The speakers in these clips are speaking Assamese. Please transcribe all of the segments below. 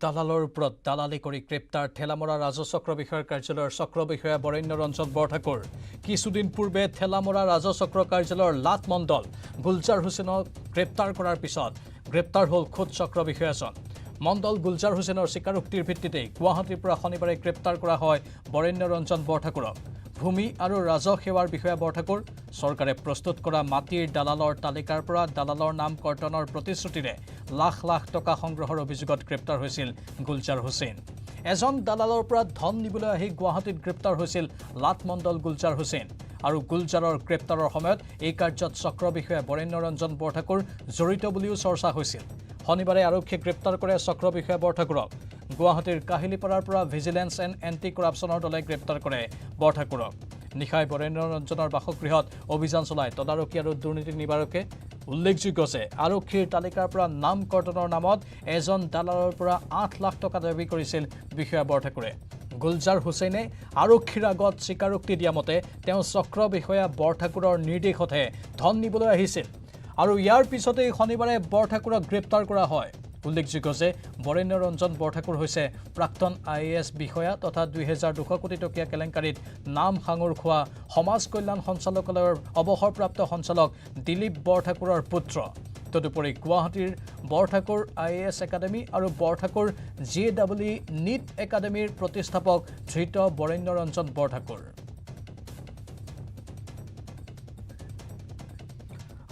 দালালৰ ওপৰত দালালি কৰি গ্ৰেপ্তাৰ ঠেলামৰা ৰাজচক্ৰ বিষয়াৰ কাৰ্যালয়ৰ চক্ৰ বিষয়া বৰেণ্য ৰঞ্জন বৰঠাকুৰ। কিছুদিন পূৰ্বে ঠেলামৰা ৰাজচক্ৰ কাৰ্যালয়ৰ লাট মণ্ডল গুলজাৰ হুছেইনক গ্ৰেপ্তাৰ কৰাৰ পিছত গ্ৰেপ্তাৰ হ'ল খোদ চক্ৰ বিষয়াজন। মণ্ডল গুলজাৰ হুছেইনৰ স্বীকাৰোক্তিৰ ভিত্তিতে গুৱাহাটীৰ পৰা শনিবাৰে গ্ৰেপ্তাৰ কৰা হয় বৰেণ্য ৰঞ্জন বৰঠাকুৰক। ভূমি আৰু ৰাজহ সেৱাৰ বিষয়া বৰঠাকুৰ চৰকাৰে প্ৰস্তুত কৰা মাটিৰ দালালৰ তালিকাৰ পৰা দালালৰ নাম কৰ্তনৰ প্ৰতিশ্ৰুতিৰে লাখ লাখ টকা সংগ্ৰহৰ অভিযোগত গ্ৰেপ্তাৰ হৈছিল গুলজাৰ হুছেইন। এজন দালালৰ পৰা ধন নিবলৈ আহি গুৱাহাটীত গ্ৰেপ্তাৰ হৈছিল লাট মণ্ডল গুলজাৰ হুছেইন। আৰু গুলজাৰৰ গ্ৰেপ্তাৰৰ সময়ত এই কাৰ্যত চক্ৰ বিষয়া বৰেণ্য ৰঞ্জন বৰঠাকুৰ জড়িত বুলিও চৰ্চা হৈছিল। শনিবাৰে আৰক্ষীয়ে গ্ৰেপ্তাৰ কৰে চক্ৰ বিষয়া বৰঠাকুৰক। গুৱাহাটীৰ কাহিলীপাৰাৰ পৰা ভিজিলেন্স এণ্ড এণ্টি কৰাপশ্যনৰ দলে গ্ৰেপ্তাৰ কৰে বৰঠাকুৰক। নিশাই বৰেণ্য ৰঞ্জনৰ বাসগৃহত অভিযান চলাই তদাৰকী আৰু দুৰ্নীতি নিবাৰকে। উল্লেখযোগ্য যে আৰক্ষীৰ তালিকাৰ পৰা নাম কৰ্তনৰ নামত এজন দালালৰ পৰা ৮ লাখ টকা দাবী কৰিছিল বিষয়া বৰঠাকুৰে। গুলজাৰ হুছেইনে আৰক্ষীৰ আগত স্বীকাৰোক্তি দিয়া মতে তেওঁ চক্ৰ বিষয়া বৰঠাকুৰৰ নিৰ্দেশতহে ধন নিবলৈ আহিছিল আৰু ইয়াৰ পিছতেই শনিবাৰে বৰঠাকুৰক গ্ৰেপ্তাৰ কৰা হয়। উল্লেখযোগ্য যে বৰেণ্য ৰঞ্জন বৰঠাকুৰ হৈছে প্ৰাক্তন IAS বিষয়া তথা ২,২০০ কোটি টকীয়া কেলেংকাৰীত নাম সাঙুৰ খোৱা সমাজ কল্যাণ সঞ্চালকালয়ৰ অৱসৰপ্ৰাপ্ত সঞ্চালক দিলীপ বৰঠাকুৰৰ পুত্ৰ। তদুপৰি গুৱাহাটীৰ বৰঠাকুৰ IAS একাডেমী আৰু বৰঠাকুৰ JEE নীট একাডেমীৰ প্ৰতিষ্ঠাপক ধৃত বৰেণ্য ৰঞ্জন বৰঠাকুৰ।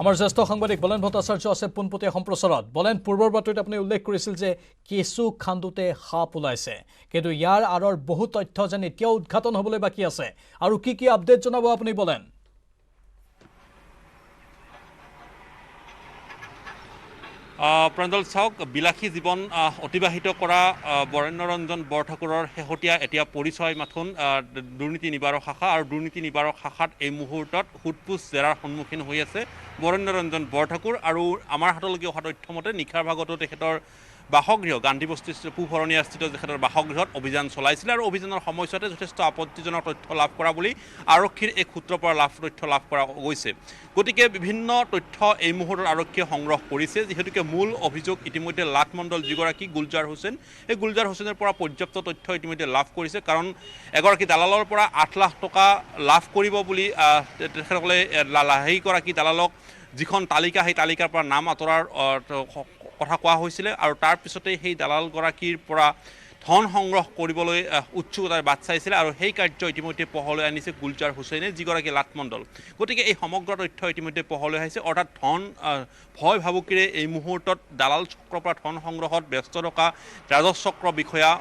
আমাৰ জ্যেষ্ঠ সাংবাদিক বলেন ভট্টাচাৰ্য আছে পোনপটীয়া সম্প্ৰচাৰত। বলেন, পূৰ্বৰ বাতৰিত আপুনি উল্লেখ কৰিছিল যে কেঁচু খান্দোতে সাপ ওলাইছে, কিন্তু ইয়াৰ আঁৰৰ বহু তথ্য যেন এতিয়াও উদ্ঘাটন হ'বলৈ বাকী আছে। আৰু কি কি আপডেট জনাব আপুনি বলেন? প্ৰাঞ্জল চাওক, বিলাসী জীৱন অতিবাহিত কৰা বৰেণ্য ৰঞ্জন বৰঠাকুৰৰ শেহতীয়া এতিয়া পৰিচয় মাথোন দুৰ্নীতি নিবাৰক শাখা, আৰু দুৰ্নীতি নিবাৰক শাখাত এই মুহূৰ্তত সোধপোছ জেৰাৰ সন্মুখীন হৈ আছে বৰেণ্য ৰঞ্জন বৰঠাকুৰ। আৰু আমাৰ হাতলৈকে অহা তথ্যমতে নিশাৰ ভাগতো তেখেতৰ বাসগৃহ গান্ধীবস্তিৰ পুহৰণীয়াস্থিত তেখেতৰ বাসগৃহত অভিযান চলাইছিলে আৰু অভিযানৰ সময়ছোৱাতে যথেষ্ট আপত্তিজনক তথ্য লাভ কৰা বুলি আৰক্ষীৰ এক সূত্ৰৰ পৰা তথ্য লাভ কৰা গৈছে। গতিকে বিভিন্ন তথ্য এই মুহূৰ্তত আৰক্ষীয়ে সংগ্ৰহ কৰিছে, যিহেতুকে মূল অভিযোগ ইতিমধ্যে লাট মণ্ডল যিগৰাকী গুলজাৰ হুছেইন, এই গুলজাৰ হুছেইনৰ পৰা পৰ্যাপ্ত তথ্য ইতিমধ্যে লাভ কৰিছে। কাৰণ এগৰাকী দালালৰ পৰা ৮ লাখ টকা লাভ কৰিব বুলি তেখেতসকলে সেইগৰাকী দালালক যিখন তালিকা, সেই তালিকাৰ পৰা নাম আঁতৰাৰ কথা কোৱা হৈছিলে আৰু তাৰ পিছতেই সেই দালালগৰাকীৰ পৰা ধন সংগ্ৰহ কৰিবলৈ উৎসুকতাৰে বাট চাইছিলে আৰু সেই কাৰ্য ইতিমধ্যে পোহৰলৈ আনিছে গুলজাৰ হুছেইনে, যিগৰাকী লাট মণ্ডল। গতিকে এই সমগ্ৰ তথ্য ইতিমধ্যে পোহৰলৈ আহিছে, অৰ্থাৎ ধন ভয় ভাবুকিৰে এই মুহূৰ্তত দালাল চক্ৰৰ পৰা ধন সংগ্ৰহত ব্যস্ত থকা ৰাজচক্ৰ বিষয়া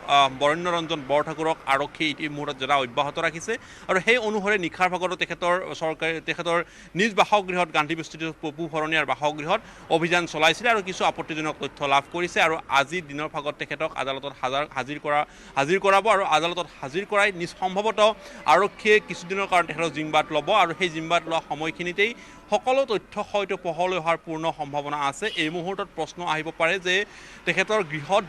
বৰেণ্য ৰঞ্জন বৰঠাকুৰক আৰক্ষী এই মুহূৰ্তত জেৰা অব্যাহত ৰাখিছে। আৰু সেই অনুসৰি নিশাৰ ভাগতো তেখেতৰ নিজ বাসগৃহত গান্ধীবস্তিত পুহৰণীয়াৰ বাসগৃহত অভিযান চলাইছিলে আৰু কিছু আপত্তিজনক তথ্য লাভ কৰিছে। আৰু আজি দিনৰ ভাগত তেখেতক আদালতত হাজিৰ কৰাব আৰু আদালতত হাজিৰ কৰাই সম্ভৱতঃ আৰক্ষীয়ে কিছুদিনৰ কাৰণে তেখেতক জিম্মাত ল'ব আৰু সেই জিম্মাত লোৱা সময়খিনিতেই সকলো তথ্য হয়তো পোহৰলৈ অহাৰ পূৰ্ণ সম্ভাৱনা আছে। এই মুহূৰ্তত প্ৰশ্ন আহিব পাৰে যে তেখেতৰ গৃহত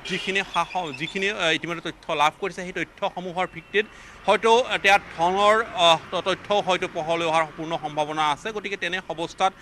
যিখিনি ইতিমধ্যে তথ্য লাভ কৰিছে, সেই তথ্যসমূহৰ ভিত্তিত হয়তো এতিয়া ধনৰ তথ্যও হয়তো পোহৰলৈ অহাৰ পূৰ্ণ সম্ভাৱনা আছে। গতিকে তেনে অৱস্থাত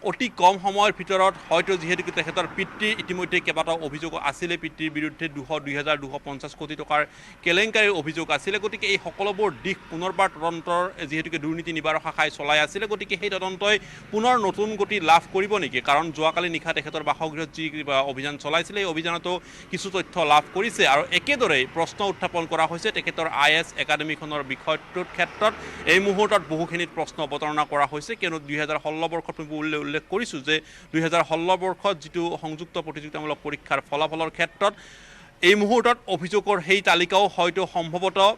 অতি কম সময়ৰ ভিতৰত হয়তো, যিহেতুকে তেখেতৰ পিতৃ ইতিমধ্যে কেইবাটাও অভিযোগ আছিলে, পিতৃৰ বিৰুদ্ধে ২,২৫০ কোটি টকাৰ কেলেংকাৰীৰ অভিযোগ আছিলে। গতিকে এই সকলোবোৰ দিশ পুনৰবাৰ তদন্তৰ যিহেতুকে দুৰ্নীতি নিবাৰক শাখাই চলাই আছিলে, গতিকে সেই তদন্তই পুনৰ নতুন গতি লাভ কৰিব নেকি? কাৰণ যোৱাকালি নিশা তেখেতৰ বাসগৃহত যি অভিযান চলাইছিলে, এই অভিযানতো কিছু তথ্য লাভ কৰিছে। আৰু একেদৰেই প্ৰশ্ন উত্থাপন কৰা হৈছে তেখেতৰ IAS একাডেমীখনৰ বিষয়টোৰ ক্ষেত্ৰত এই মুহূৰ্তত বহুখিনিত প্ৰশ্ন অৱতাৰণা কৰা হৈছে, কিয়নো ২০১৬ বৰ্ষত উল্লেখ কৰিছোঁ যে ২০১৬ বৰ্ষত যিটো সংযুক্ত প্ৰতিযোগিতামূলক পৰীক্ষাৰ ফলাফলৰ ক্ষেত্ৰত এই মুহূৰ্তত অভিযোগৰ সেই তালিকাও হয়তো সম্ভৱতঃ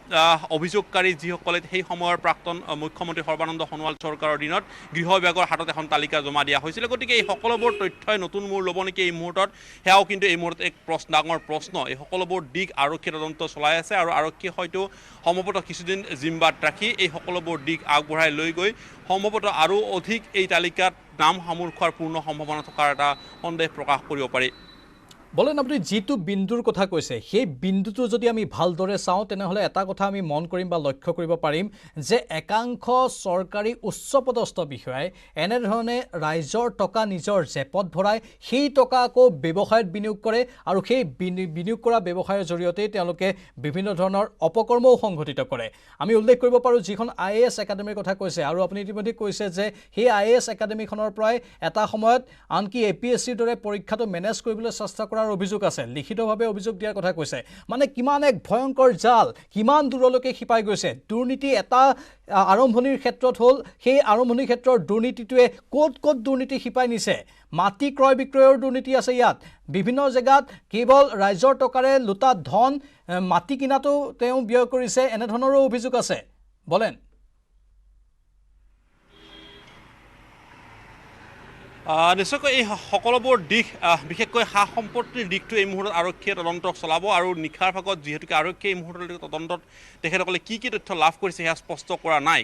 অভিযোগকাৰী যিসকলে সেই সময়ৰ প্ৰাক্তন মুখ্যমন্ত্ৰী সৰ্বানন্দ সোণোৱাল চৰকাৰৰ দিনত গৃহ বিভাগৰ হাতত এখন তালিকা জমা দিয়া হৈছিলে। গতিকে এই সকলোবোৰ তথ্যই নতুন মূৰ ল'ব নেকি এই মুহূৰ্তত, সেয়াও কিন্তু এই মুহূৰ্তত এক ডাঙৰ প্ৰশ্ন। এই সকলোবোৰ দিশ আৰক্ষীয়ে তদন্ত চলাই আছে আৰু আৰক্ষীয়ে হয়তো সম্ভৱতঃ কিছুদিন জিম্মাত ৰাখি এই সকলোবোৰ দিশ আগবঢ়াই লৈ গৈ সম্ভৱতঃ আৰু অধিক এই তালিকাত নাম সামোৰ খোৱাৰ পূৰ্ণ সম্ভাৱনা থকাৰ এটা সন্দেহ প্ৰকাশ কৰিব পাৰি। বলেন আপুনি যিটো বিন্দুৰ কথা কৈছে সেই বিন্দুটো যদি আমি ভালদৰে চাওঁ তেনেহলে এটা কথা আমি মন কৰিম বা লক্ষ্য কৰিব পাৰিম যে একাংশ চৰকাৰী উচ্চপদস্থ বিষয়াই এনেধৰণে ৰাইজৰ টকা নিজৰ জেপত ভৰাই সেই টকা আকৌ ব্যৱসায়ত বিনিয়োগ কৰে আৰু সেই বিনিয়োগ কৰা ব্যৱসায়ৰ জৰিয়তে তেওঁলোকে বিভিন্ন ধৰণৰ অপকৰ্মও সংঘটিত কৰে আমি উল্লেখ কৰিব পাৰোঁ যিখন IAS একাডেমীৰ কথা কৈছে আৰু আপুনি ইতিমধ্যে কৈছে যে সেই IAS একাডেমীখনৰ পৰাই এটা সময়ত আনকি APSCৰ দৰে পৰীক্ষাটো মেনেজ কৰিবলৈ চেষ্টা কৰা অভিযোগ আছে লিখিতভাৱে অভিযোগ দিয়াৰ কথা কৈছে মানে কিমান এক ভয়ংকৰ জাল কিমান দূৰলৈকে খিপাই গৈছে দুৰ্নীতি এটা আৰম্ভণিৰ ক্ষেত্ৰত হ'ল সেই আৰম্ভণিৰ ক্ষেত্ৰৰ দুৰ্নীতিটোৱে ক'ত দুৰ্নীতি খিপাই নিছে মাটি ক্ৰয় বিক্ৰয়ৰ দুৰ্নীতি আছে ইয়াত বিভিন্ন জেগাত কেৱল ৰাইজৰ টকাৰে লুটা ধন মাটি কিনাটো তেওঁ ব্যয় কৰিছে এনেধৰণৰো অভিযোগ আছে বলেন নিশ্চয়কৈ এই সকলোবোৰ দিশ বিশেষকৈ সা সম্পত্তিৰ দিশটো এই মুহূৰ্তত আৰক্ষীয়ে তদন্ত চলাব আৰু নিশাৰ ভাগত যিহেতুকে আৰক্ষীয়ে এই মুহূৰ্তত তদন্তত তেখেতসকলে কি তথ্য লাভ কৰিছে সেয়া স্পষ্ট কৰা নাই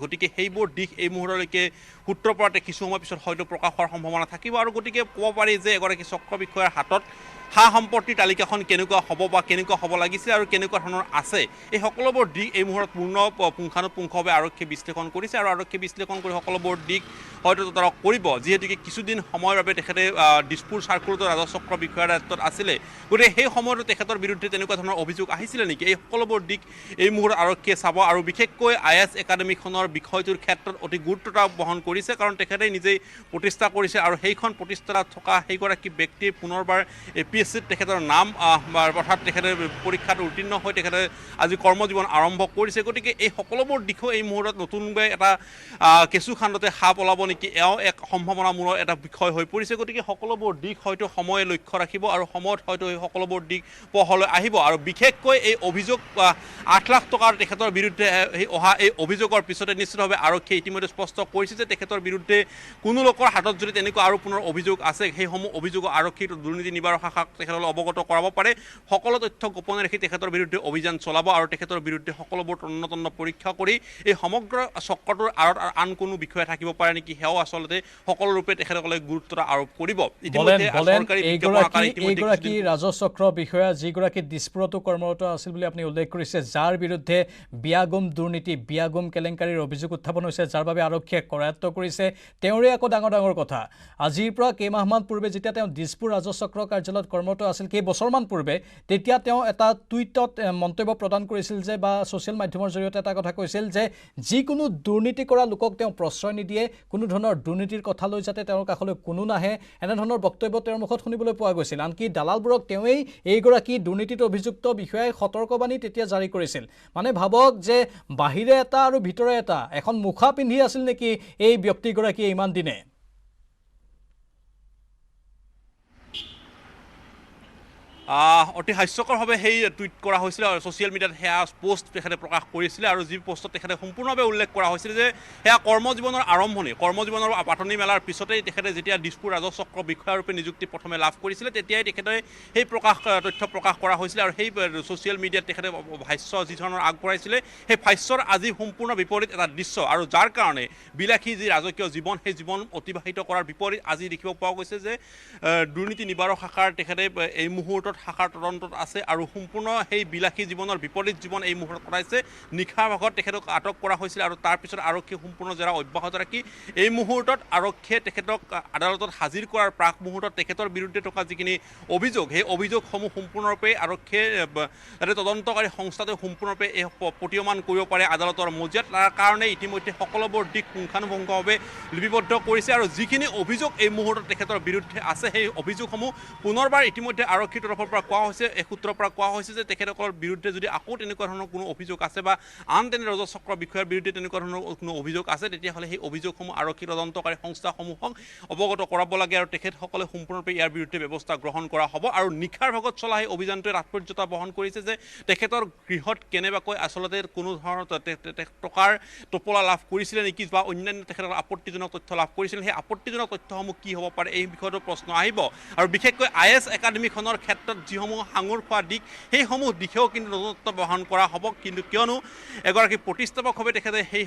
গতিকে সেইবোৰ দিশ এই মুহূৰ্তলৈকে সূত্ৰৰ পৰা কিছু সময় পিছত হয়তো প্ৰকাশ হোৱাৰ সম্ভাৱনা থাকিব আৰু গতিকে ক'ব পাৰি যে এগৰাকী চক্ৰ বিষয়াৰ হাতত সা সম্পত্তিৰ তালিকাখন কেনেকুৱা হ'ব বা কেনেকুৱা হ'ব লাগিছে আৰু কেনেকুৱা ধৰণৰ আছে এই সকলোবোৰ দিশ এই মুহূৰ্তত পূৰ্ণ পুংখানুপুংখভাৱে আৰক্ষীয়ে বিশ্লেষণ কৰিছে আৰু আৰক্ষীয়ে বিশ্লেষণ কৰি সকলোবোৰ দিশ হয়তো তদাৰক কৰিব যিহেতুকে কিছুদিন সময়ৰ বাবে তেখেতে দিছপুৰ চাৰ্কুলতো ৰাজচক্ৰ বিষয়াৰ দায়িত্বত আছিলে গতিকে সেই সময়তো তেখেতৰ বিৰুদ্ধে তেনেকুৱা ধৰণৰ অভিযোগ আহিছিলে নেকি এই সকলোবোৰ দিশ এই মুহূৰ্তত আৰক্ষীয়ে চাব আৰু বিশেষকৈ IAS একাডেমীখনৰ বিষয়টোৰ ক্ষেত্ৰত অতি গুৰুত্বতা বহন কৰিছে কাৰণ তেখেতে নিজেই প্ৰতিষ্ঠা কৰিছে আৰু সেইখন প্ৰতিষ্ঠাত থকা সেইগৰাকী ব্যক্তিৰ পুনৰবাৰ APSCত তেখেতৰ নাম অৰ্থাৎ তেখেতে পৰীক্ষাত উত্তীৰ্ণ হৈ তেখেতে আজি কৰ্মজীৱন আৰম্ভ কৰিছে গতিকে এই সকলোবোৰ দিশো এই মুহূৰ্তত নতুনকৈ এটা কেঁচু খান্দতে সাপ ওলাব নেকি এও এক সম্ভাৱনামূলক এটা বিষয় হৈ পৰিছে গতিকে সকলোবোৰ দিশ হয়তো সময়ে লক্ষ্য ৰাখিব আৰু সময়ত হয়তো এই সকলোবোৰ দিশ পোহৰলৈ আহিব আৰু বিশেষকৈ এই অভিযোগ 8 লাখ টকাৰ তেখেতৰ বিৰুদ্ধে অহা এই অভিযোগৰ পিছতে নিশ্চিতভাৱে আৰক্ষীয়ে ইতিমধ্যে স্পষ্ট কৰিছে যে তেখেতৰ বিৰুদ্ধে কোনো লোকৰ হাতত যদি তেনেকুৱা আৰু পুনৰ অভিযোগ আছে সেইসমূহ অভিযোগ আৰক্ষীৰ দুৰ্নীতি নিবাৰক শাখাক তেখেতলৈ অৱগত কৰাব পাৰে সকলো তথ্য গোপনে ৰাখি তেখেতৰ বিৰুদ্ধে অভিযান চলাব আৰু তেখেতৰ বিৰুদ্ধে সকলোবোৰ তন্ন পৰীক্ষা কৰি এই সমগ্ৰ চক্ৰটোৰ আঁৰত আন কোনো বিষয় থাকিব পাৰে নেকি সেয়াও আচলতে সকলো ৰূপে তেখেতসকলে গুৰুত্ব আৰোপ কৰিব এইগৰাকী ৰাজচক্ৰ বিষয়া যিগৰাকী দিছপুৰতো কৰ্মৰত আছিল বুলি আপুনি উল্লেখ কৰিছে যাৰ বিৰুদ্ধে বিয়াগুম দুৰ্নীতি বিয়াগুম কেলেংকাৰীৰ অভিযোগ উত্থাপন হৈছে যাৰ বাবে আৰক্ষীয়ে কৰায়ত্ব কৰিছে তেওঁৰে আকৌ ডাঙৰ কথা আজিৰ পৰা কেইমাহমান পূৰ্বে যেতিয়া তেওঁ দিছপুৰ ৰাজচক্ৰ কাৰ্যালয়ত কৰ্মৰত আছিল কেইবছৰমান পূৰ্বে তেতিয়া তেওঁ এটা টুইটত মন্তব্য প্ৰদান কৰিছিল যে বা ছ'চিয়েল মাধ্যমৰ জৰিয়তে এটা কথা কৈছিল যে যিকোনো দুৰ্নীতি কৰা লোকক তেওঁ প্ৰশ্ৰয় নিদিয়ে কোনো ধৰণৰ দুৰ্নীতিৰ কথা লৈ যাতে তেওঁৰ কাষলৈ কোনো নাহে এনেধৰণৰ বক্তব্য তেওঁৰ মুখত শুনিবলৈ পোৱা গৈছিল আনকি দালালবোৰক তেওঁই এইগৰাকী দুৰ্নীতিত অভিযুক্ত বিষয়াই সতৰ্কবাণী তেতিয়া জাৰি কৰিছিল মানে ভাবক যে বাহিৰে এটা আৰু ভিতৰে এটা এখন মুখা পিন্ধি আছিল নেকি এই ব্যক্তিগৰাকীয়ে ইমান দিনে অতি হাস্যকৰভাৱে সেই টুইট কৰা হৈছিলে আৰু ছ'চিয়েল মিডিয়াত সেয়া পোষ্ট তেখেতে প্ৰকাশ কৰিছিলে আৰু যি পোষ্টত তেখেতে সম্পূৰ্ণভাৱে উল্লেখ কৰা হৈছিল যে সেয়া কৰ্মজীৱনৰ আৰম্ভণি কৰ্মজীৱনৰ পাতনি মেলাৰ পিছতেই তেখেতে যেতিয়া দিছপুৰ ৰাজচক্ৰ বিষয়াৰূপে নিযুক্তি প্ৰথমে লাভ কৰিছিলে তেতিয়াই তেখেতে সেই তথ্য প্ৰকাশ কৰা হৈছিলে আৰু সেই ছ'চিয়েল মিডিয়াত তেখেতে ভাষ্য যি ধৰণৰ আগবঢ়াইছিলে সেই ভাষ্যৰ আজি সম্পূৰ্ণ বিপৰীত এটা দৃশ্য আৰু যাৰ কাৰণে বিলাসী যি ৰাজকীয় জীৱন সেই জীৱন অতিবাহিত কৰাৰ বিপৰীত আজি দেখিব পোৱা গৈছে যে দুৰ্নীতি নিবাৰক শাখাৰ তেখেতে এই মুহূৰ্তত শাখাৰ তদন্তত আছে আৰু সম্পূৰ্ণ সেই বিলাসী জীৱনৰ বিপৰীত জীৱন এই মুহূৰ্তত কটাইছে নিশাৰ ভাগত তেখেতক আটক কৰা হৈছিল আৰু তাৰপিছত আৰক্ষীয়ে সম্পূৰ্ণ জেৰা অব্যাহত ৰাখি এই মুহূৰ্তত আৰক্ষীয়ে তেখেতক আদালতত হাজিৰ কৰাৰ প্ৰাক মুহূৰ্তত তেখেতৰ বিৰুদ্ধে থকা যিখিনি অভিযোগ সেই অভিযোগসমূহ সম্পূৰ্ণৰূপে আৰক্ষীয়ে যাতে তদন্তকাৰী সংস্থাটোৱে সম্পূৰ্ণৰূপে এই প্ৰতীয়মান কৰিব পাৰে আদালতৰ মজিয়াত তাৰ কাৰণে ইতিমধ্যে সকলোবোৰ দিশ পুংখানুপুংখভাৱে লিপিবদ্ধ কৰিছে আৰু যিখিনি অভিযোগ এই মুহূৰ্তত তেখেতৰ বিৰুদ্ধে আছে সেই অভিযোগসমূহ পুনৰবাৰ ইতিমধ্যে আৰক্ষীৰ তৰফৰ পৰা কোৱা হৈছে এই সূত্ৰৰ পৰা কোৱা হৈছে যে তেখেতসকলৰ বিৰুদ্ধে যদি আকৌ তেনেকুৱা ধৰণৰ কোনো অভিযোগ আছে বা আন তেনে ৰাজচক্ৰ বিষয়াৰ বিৰুদ্ধে তেনেকুৱা ধৰণৰ কোনো অভিযোগ আছে তেতিয়াহ'লে সেই অভিযোগসমূহ আৰক্ষী তদন্তকাৰী সংস্থাসমূহক অৱগত কৰাব লাগে আৰু তেখেতসকলে সম্পূৰ্ণৰূপে ইয়াৰ বিৰুদ্ধে ব্যৱস্থা গ্ৰহণ কৰা হ'ব আৰু নিশাৰ ভাগত চলা সেই অভিযানটোৱে তাৎপৰ্যতা বহন কৰিছে যে তেখেতৰ গৃহত কেনেবাকৈ আচলতে কোনো ধৰণৰ টকাৰ টোপোলা লাভ কৰিছিলে নেকি বা অন্যান্য তেখেতৰ আপত্তিজনক তথ্য লাভ কৰিছিল সেই আপত্তিজনক তথ্যসমূহ কি হ'ব পাৰে এই বিষয়টো প্ৰশ্ন আহিব আৰু বিশেষকৈ IAS একাডেমীখনৰ ক্ষেত্ৰত যিসমূহ সাঙুৰ খোৱা দিশ সেইসমূহ দিশেও কিন্তু নতুনত্ব বহন কৰা হ'ব কিন্তু কিয়নো এগৰাকী প্ৰতিষ্ঠাপকভাৱে তেখেতে সেই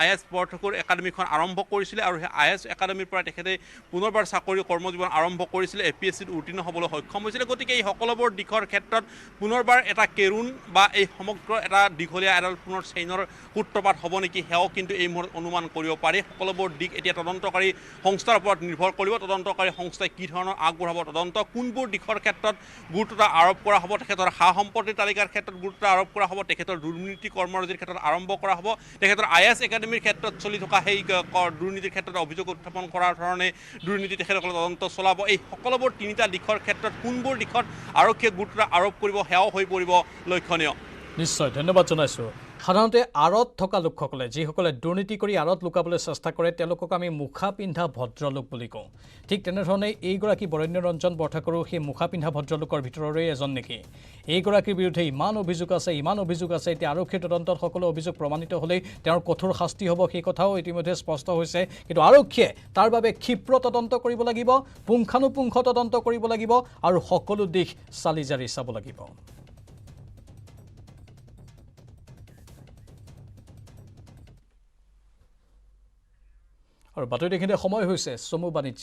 IAS বৰঠাকুৰ একাডেমীখন আৰম্ভ কৰিছিলে আৰু সেই IAS একাডেমীৰ পৰা তেখেতে পুনৰবাৰ চাকৰি কৰ্মজীৱন আৰম্ভ কৰিছিলে APSCত উত্তীৰ্ণ হ'বলৈ সক্ষম হৈছিলে গতিকে এই সকলোবোৰ দিশৰ ক্ষেত্ৰত পুনৰবাৰ এটা কেৰুণ বা এই সমগ্ৰ এটা দীঘলীয়া এডাল পুনৰ চেইনৰ সূত্ৰপাত হ'ব নেকি সেয়াও কিন্তু এই মুহূৰ্তত অনুমান কৰিব পাৰি সকলোবোৰ দিশ এতিয়া তদন্তকাৰী সংস্থাৰ ওপৰত নিৰ্ভৰ কৰিব তদন্তকাৰী সংস্থাই কি ধৰণৰ আগবঢ়াব তদন্ত কোনবোৰ দিশৰ ক্ষেত্ৰত গুৰুত্ব আৰোপ কৰা হ'ব তেখেতৰ সা সম্পত্তিৰ তালিকাৰ ক্ষেত্ৰত গুৰুত্ব আৰোপ কৰা হ'ব তেখেতৰ দুৰ্নীতি কৰ্মৰাজিৰ ক্ষেত্ৰত আৰম্ভ কৰা হ'ব তেখেতৰ IAS একাডেমীৰ ক্ষেত্ৰত চলি থকা সেই দুৰ্নীতিৰ ক্ষেত্ৰত অভিযোগ উত্থাপন কৰাৰ ধৰণে দুৰ্নীতি তেখেতসকলে তদন্ত চলাব এই সকলোবোৰ তিনিটা দিশৰ ক্ষেত্ৰত কোনবোৰ দিশত আৰক্ষীয়ে গুৰুত্ব আৰোপ কৰিব সেয়াও হৈ পৰিব লক্ষণীয় নিশ্চয় ধন্যবাদ জনাইছোঁ সাধাৰণতে আঁৰত থকা লোকসকলে যিসকলে দুৰ্নীতি কৰি আঁৰত লুকাবলৈ চেষ্টা কৰে তেওঁলোকক আমি মুখা পিন্ধা ভদ্ৰলোক বুলি কওঁ ঠিক তেনেধৰণে এইগৰাকী বৰেণ্য ৰঞ্জন বৰঠাকুৰো সেই মুখা পিন্ধা ভদ্ৰলোকৰ ভিতৰৰে এজন নেকি এইগৰাকীৰ বিৰুদ্ধে ইমান অভিযোগ আছে এতিয়া আৰক্ষীৰ তদন্তত সকলো অভিযোগ প্ৰমাণিত হ'লেই তেওঁৰ কঠোৰ শাস্তি হ'ব সেই কথাও ইতিমধ্যে স্পষ্ট হৈছে কিন্তু আৰক্ষীয়ে তাৰ বাবে ক্ষীপ্ৰ তদন্ত কৰিব লাগিব পুংখানুপুংখ তদন্ত কৰিব লাগিব আৰু সকলো দিশ চালি জাৰি চাব লাগিব আৰু বাতৰি দেখিলে সময় হৈছে চমু বাণিজ্য